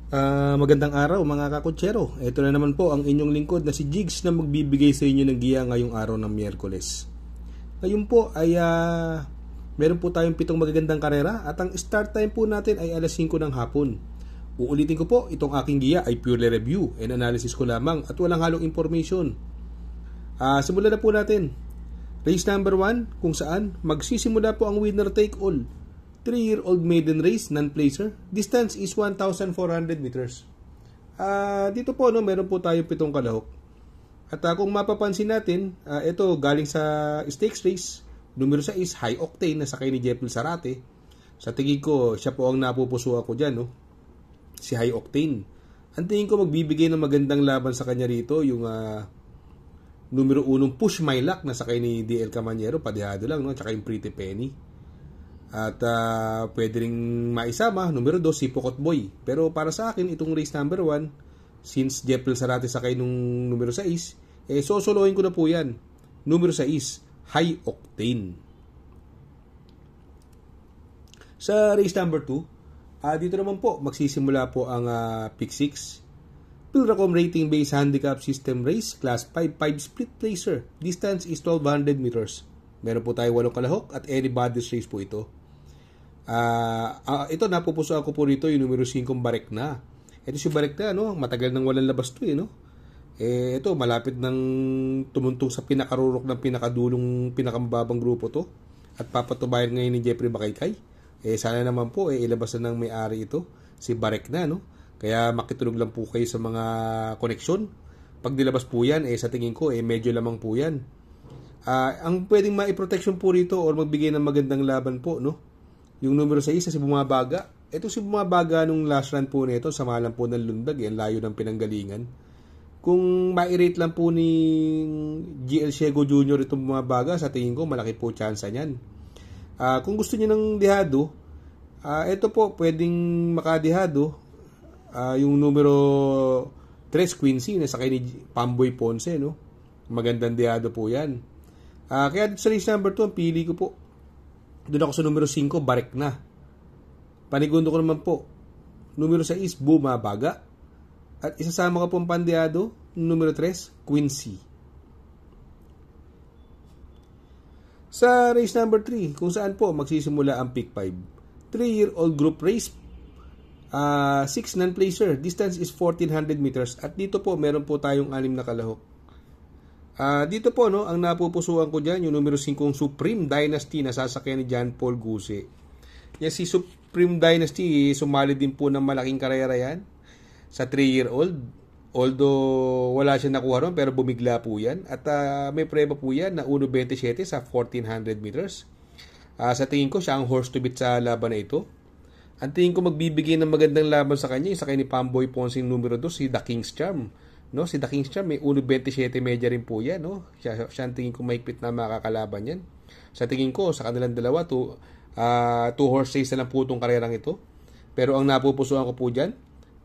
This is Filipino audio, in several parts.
Magandang araw mga kakutsero. Ito na naman po ang inyong lingkod na si Jigs na magbibigay sa inyo ng giya ngayong araw ng Miyerkules. Ngayon po ay meron po tayong 7 magagandang karera at ang start time po natin ay alas 5 ng hapon. Uulitin ko po, itong aking giya ay purely review and analysis ko lamang at walang halong information. Simulan na po natin. Race number 1 kung saan magsisimula po ang winner take all. 3-year-old maiden race, non-placer. Distance is 1,400 meters. Dito po, meron po tayo 7 kalahok. At kung mapapansin natin, ito galing sa stakes race. Numero 6, high octane, na sakay ni Jeffel Zarate. Sa tingin ko, siya po ang napupusuan ko dyan, si high octane. Ang tingin ko magbibigay ng magandang laban sa kanya rito, yung numero 1, Push My Luck, na sakay ni DL Camanero, padihado lang, tsaka yung Pretty Penny. At pwede ring maisama, numero 2, si Pokot Boy. Pero para sa akin, itong race number 1, since Jeffel Zarate sakay nung numero 6, sosolohin ko na po yan. Numero 6, High Octane. Sa race number 2, dito naman po, magsisimula po ang pick 6. Pilracom rating based handicap system race, class 5 split placer. Distance is 1,200 meters. Meron po tayo 8 kalahok at anybody's race po ito. Ito napupusuan ko po rito yung numero 5 Barekna. Ito si Barekna, matagal nang walang labas to ito malapit nang tumuntong sa pinakarurok ng pinakadulong pinakamababang grupo to at papatubayan ngayon ni Jeffrey Bakaykay. Sana naman po ilabas na ng may-ari ito, si Barekna, Kaya makitulog lang po kayo sa mga koneksyon. Pag nilabas po yan, sa tingin ko medyo lamang po yan. Ang pwedeng maiprotection po rito or magbigay ng magandang laban po, yung numero 6 si Bumabaga. Ito si Bumabaga nung last run po nito, sama lang po ng lundag, ang layo ng pinanggalingan. Kung ma-rate lang po ni GL Ciego Jr. itong Bumabaga, sa tingin ko malaki po tsansa niyan. Kung gusto niyo ng dihado, ito po pwedeng makadihado, yung numero 3 Quincy na sakay ni Pamboy Ponce, magandang dihado po yan. Kaya sa race number 2, ang pili ko po, doon ako sa numero 5, Barekna. Panigundo ko naman po, numero 6, Bumabaga. At isasama ko po ang pandiyado, numero 3, Quincy. Sa race number 3, kung saan po magsisimula ang pick 5. 3-year-old group race, 6 non-placer. Distance is 1,400 meters. At dito po, meron po tayong 6 na kalahok. Dito po, ang napupusuan ko dyan, yung numero 5 Supreme Dynasty na sasakyan ni John Paul Guse. Yan si Supreme Dynasty, sumali din po ng malaking karera yan sa 3-year-old. Although wala siya nakuha ron, pero bumigla po yan. At may preba po yan na 1.27 sa 1,400 meters. Sa tingin ko, siya ang horse to beat sa laban na ito. Ang tingin ko magbibigay ng magandang laban sa kanya, yung sakay ni Pamboy Ponce numero 2, si The King's Charm. Si The King's Charm, may 1.27 media rin po yan. Siya ang tingin ko mahigpit na makakalaban yan. Sa tingin ko, sa kanilang dalawa, 2 horse race na lang po itong karerang ito. Pero ang napupusuan ko po dyan,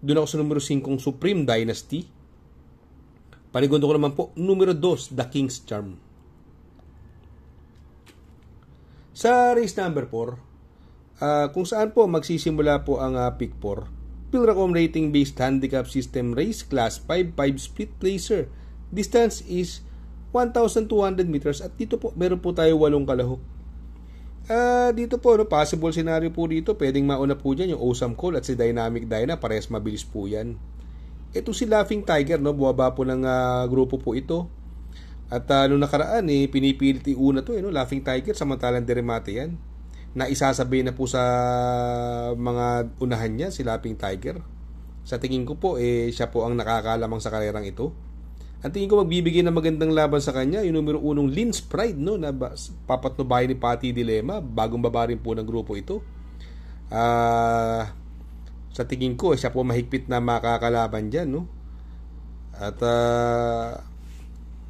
doon ako sa numero 5 Supreme Dynasty. Panigundo ko naman po, numero 2, The King's Charm. Sa race number 4, kung saan po magsisimula po ang pick 4. Pilracom rating based handicap system race, class 5 split placer. Distance is 1,200 meters at dito po meron po tayo 8 kalahok. Dito po possible scenario po dito, pwedeng mauna po dyan yung Awesome Call at si Dynamic Dyna, parehas mabilis po yan. Ito si Laughing Tiger, buwaba po ng grupo po ito. At nung nakaraan pinipilit iuna to, Laughing Tiger, samantalang Deremate yan. Na isasabay na po sa mga unahan niya, si Laughing Tiger. Sa tingin ko po, siya po ang nakakalamang sa karerang ito. Ang tingin ko magbibigay ng magandang laban sa kanya, yung numero 1, Lynn's Pride, na papatnubayan ni Patty Dilema, bagong baba rin po ng grupo ito. Sa tingin ko, siya po mahigpit na makakalaban dyan, At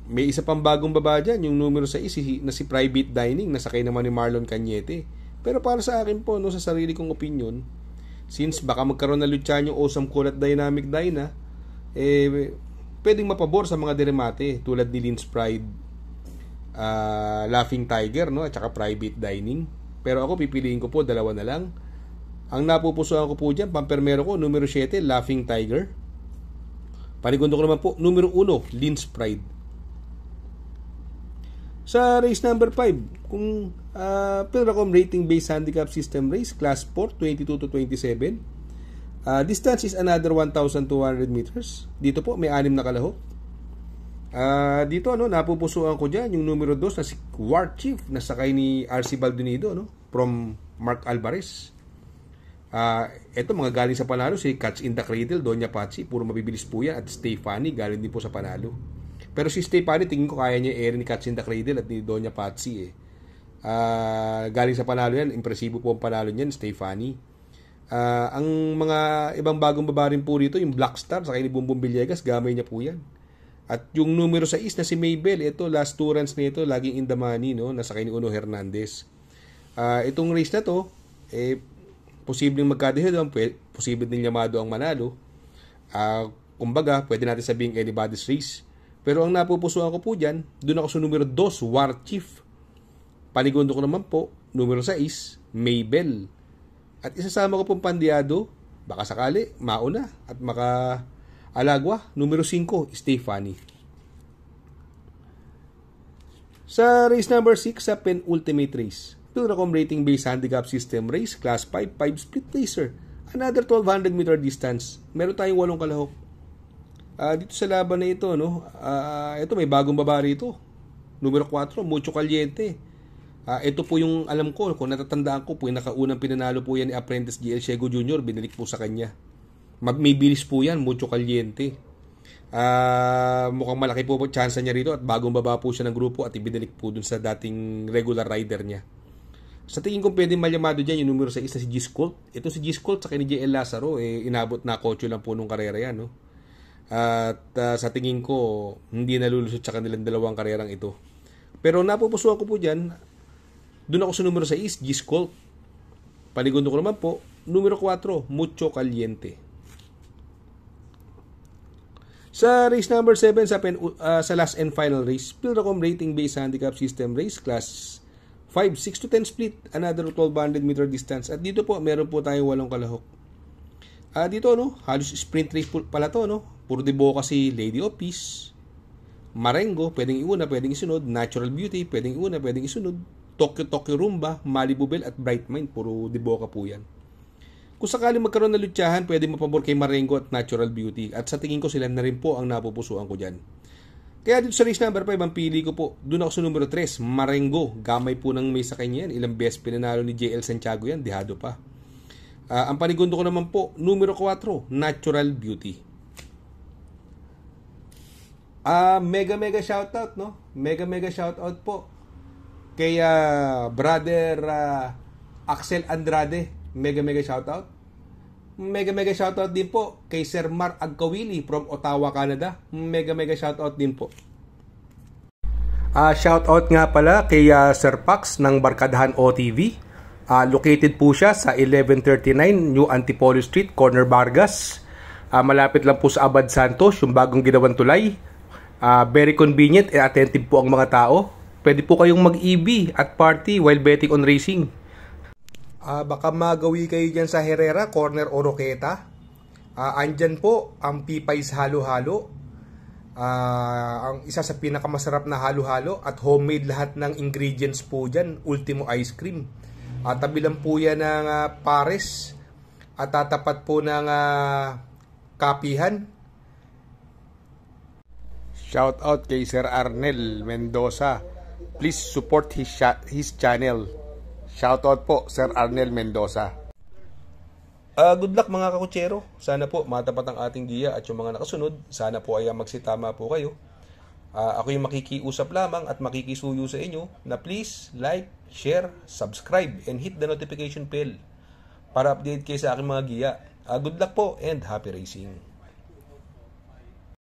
may isa pang bagong baba dyan, yung numero 6, na si Private Dining, nasakay naman ni Marlon Cañete. Pero para sa akin po, sa sarili kong opinion, since baka magkaroon na lutsyan yung Awesome Call at Dynamic Dyna, pwedeng mapabor sa mga Deremate tulad ni Lynn's Pride, Laughing Tiger, at saka Private Dining. Pero ako pipiliin ko po dalawa na lang, Ang napupusuan ko po dyan, pampermero ko, numero 7, Laughing Tiger. Panigundo ko naman po, numero 1, Lin's Pride. Sa race number 5, kung Pilracom rating based handicap system race, class 4, 22 to 27. Distance is another 1,200 meters. Dito po, may 6 na kalahok. Dito napupusuan ko dyan yung numero 2 na si War Chief na sakay ni RC Baldonido from Mark Alvarez. Ito mga galing sa panalo si Catch in the Cradle, Doña Patsy, puro mabibilis po yan, at Stefani galing din po sa panalo. Pero si Stefani tingin ko kaya niya i-air ni Catch in the Cradle at ni Doña Patsy galing sa panalo yan, impresibo po ang panalo niyan, Stefani. Ang mga ibang bagong baba rin po rito, yung Black Star sakay ni Bumbong Villegas, gamay niya po yan. At yung numero 6 na si Maybell, ito last 2 runs nito, laging in the money, nasakay ni Uno Hernandez. Itong race na to, posibleng magkadehado, posibleng din Yamado ang manalo. Kumbaga, pwede natin sabing anybody's race. Pero ang napupusuan ko po dyan, doon ako sa numero 2, War Chief. Panigundo ko naman po, numero 6, Maybell. At isasama ko pong pandiado, baka sakali, mauna at alagwa, numero 5, Stefani. Sa race number 6, sa penultimate race, Pilracom rating based handicap system race, class 5, 5 split placer. Another 1,200 meter distance. Meron tayong 8 kalahok. Dito sa laban na ito, ito may bagong baba rito. Numero 4, Mucho Caliente. Ito po yung alam ko, kung natatandaan ko po, yung nakaunang pinanalo po yan ni Apprentice GL Ciego Jr., binalik po sa kanya. May bilis po yan, Mucho Caliente. Mukhang malaki po chance niya rito at bagong baba po siya ng grupo at ibinalik po dun sa dating regular rider niya. Sa tingin ko pwedeng malyamado dyan yung numero 6 na si G-Scolt. Ito si G-Scolt sa ni JL Lazaro, inabot na kotse lang po nung karera yan. At sa tingin ko, hindi nalulusot sa kanilang dalawang karerang ito. Pero napupusuan ko po dyan, doon ako sa numero 6, G-Scolt. Panigundo ko naman po, numero 4, Mucho Caliente. Sa race number 7, sa last and final race, Pilracom rating based handicap system race, class 5, 6 to 10 split, another 1,200 meter distance. At dito po, meron po tayong 8 kalahok. Dito, halos sprint race pala to, Puro de boca si Lady of Peace, Marengo, pwedeng iuna, pwedeng isunod, Natural Beauty, pwedeng iuna, pwedeng isunod, Tokyo Rumba, Malibu Bell, at Bright Mind, puro de boca po yan. Kung sakaling magkaroon ng lutyahan, pwede mapabor kay Marengo at Natural Beauty. At sa tingin ko sila na rin po ang napupusuan ko dyan. Kaya dito sa race number 5, ang pili ko po, doon ako sa numero 3, Marengo. Gamay po ng may sa kanya yan. Ilang beses pinanalo ni JL Santiago yan, dihado pa. Ang panigundo ko naman po, numero 4, Natural Beauty. Mega shoutout, Mega shoutout po kay brother Axel Andrade. Mega shoutout. Mega shoutout din po kay Sir Mar Agkawili from Ottawa, Canada. Mega shoutout din po. Shoutout nga pala kay Sir Pax ng Barkadahan OTV. Located po siya sa 1139 New Antipolo Street, Corner Vargas. Malapit lang po sa Abad Santos, yung bagong ginawang tulay. Very convenient and attentive po ang mga tao. Pwede po kayong mag-EB at party while betting on racing. Baka magawi kayo dyan sa Herrera, Corner Oroqueta. Andyan po ang Pipay's Halo-Halo. Ang isa sa pinakamasarap na halo-halo at homemade lahat ng ingredients po dyan. Ultimo Ice Cream. Tabi lang po yan ng Pares at tatapat po ng Kapihan. Shout out kay Sir Arnel Mendoza. Please support his channel. Shout out po Sir Arnel Mendoza. Good luck mga kakutsero. Sana po matapat ang ating giya at yung mga nakasunod, sana po ay magsitama po kayo. Ako yung makikiusap lamang at makikisuyo sa inyo na please like, share, subscribe, and hit the notification bell para update kayo sa aking mga giya. Good luck po and happy racing.